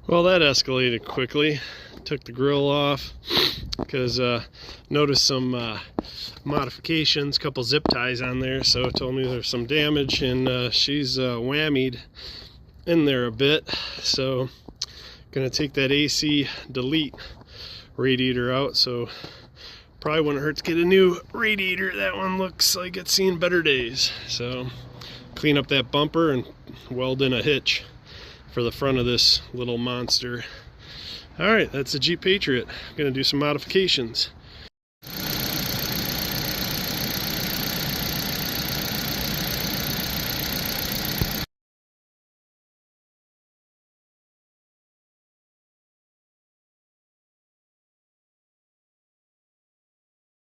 Well, that escalated quickly. Took the grill off because noticed some modifications, couple zip ties on there, so it told me there's some damage, and she's whammied in there a bit. So gonna take that AC delete radiator out, so probably wouldn't hurt to get a new radiator. That one looks like it's seen better days. So clean up that bumper and weld in a hitch for the front of this little monster. Alright, that's the Jeep Patriot. I'm gonna do some modifications.